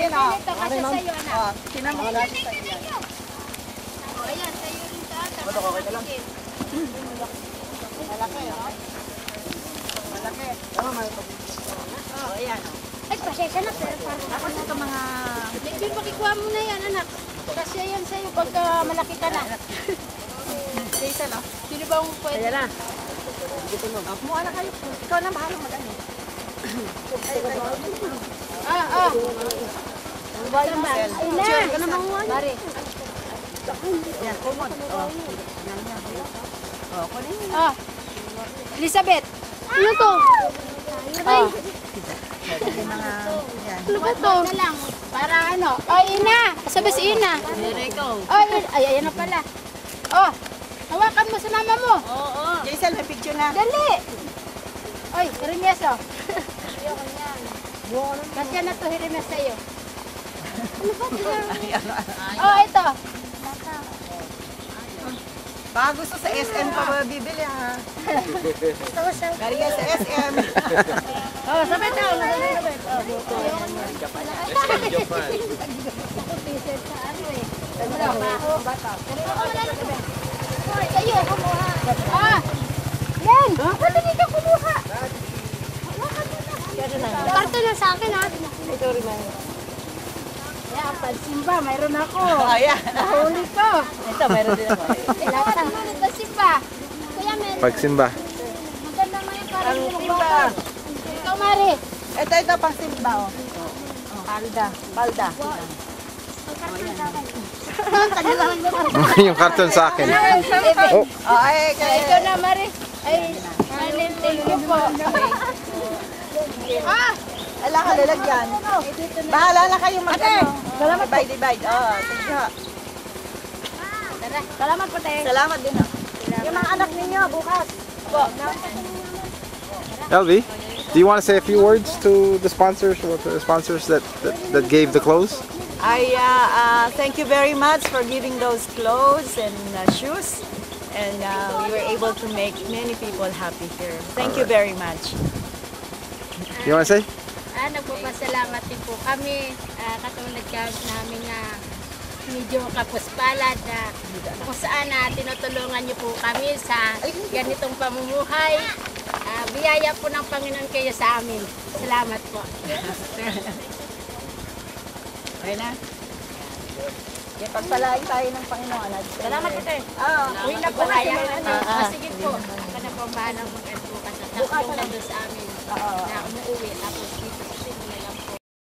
Sino? Ito kasi sa'yo, anak. Oh, sino mo kasi sa iyo? O, ayan, sa'yo rin sa ata. Ba't ako kita lang? Malaki, oh. Malaki. Tama, malaki. Oh, ayan, oh. Ay, pasensya na, pero parang... Tapos ito mga... Medyo pakikuha mo na yan, anak. Kasi yan sa'yo pagka malaki ka na. Isa, no? Sino ba ang pwede? Ayan na. Kumuha na kayo. Ikaw na bahala mag-ano. Ay na. Cheer ka na mga Mari. yan, kumot. Oh. Oh, kunin mo. Ah. Elizabeth. Ano to? Ay. Yung mga... Yan. Ano ba to? Na lang. Para ano? Ay, Ina. Sabi si Ina. Ay, ayan na pala. Oh. Hawakan mo sa mama mo. Oo. Jaisal, may picture na. Dali. Ay, Hermes oh. Ayoko niyan. Kasi na to Hermes sa'yo. Ano ba ito? Oh, ito. Baka gusto sa SM pa ba bibili, ha? Gusto ko siya. Galing yan sa SM. Oh, sabay daw. Sabay. Ayoko niyan. Ako piset sa ano eh. Bata. Hoy, kayo, kumuha. Ah! Yan! Ba't hindi ka kumuha? Karto na sa akin, ha? Ito rin na. Yan, pansimba, mayroon ako. Ayan. Nahuli ko. Ito, meron din ako. Lahat ang huli pansimba. Kaya meron. Pagsimba. Maganda nga yung parang Ang yung simba. bata. Ikaw, Mari. Ito, pang simba, oh. Palda. Palda. Yung karton sa akin. Oh, Oh, ay, kaya... Ikaw na, Mari. Ay, Marlene, thank you po. Ah! Ala ka lalagyan. Bahala na kayo mag-ano. Divide. Oh, sige. Salamat po, te. Salamat din, oh. Yung mga anak ninyo, bukas. Po. LV, do you want to say a few words to the sponsors, that gave the clothes? Thank you very much for giving those clothes and shoes. And we were able to make many people happy here. Thank you very much. You want to say? Nagpapasalamat din po kami. Katulad namin na medyo kapuspalad na kung saan tinutulungan niyo po kami sa ganitong pamumuhay. Biyaya po ng Panginoon kayo sa amin. Salamat po. Okay na? Pagpalain tayo ng Panginoon. Salamat po, te. Uwi na po kaya. Sige po. Ako na po ang bahalang mag-ano po kasi sa nandun sa amin na umuwi. Tapos dito